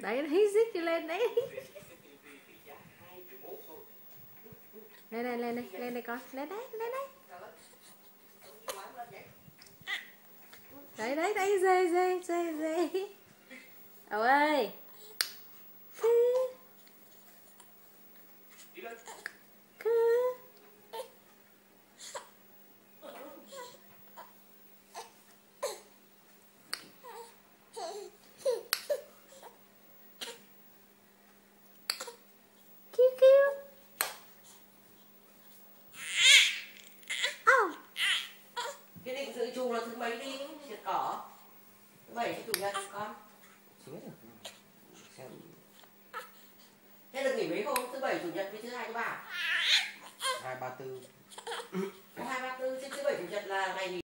Đấy đấy, xích đi lên đấy. Lên đây, lên đây, lên đây con, lên đấy, lên đấy. Đấy đấy đấy, dê dê dê dê. Ẩu ơi. Cái định dự trù là thứ mấy đi triệt cỏ? Thứ 7 chủ nhật con. Thế được nghỉ mấy hôm? Thứ 7 chủ nhật với thứ 2 thứ 3? 2, 3, 4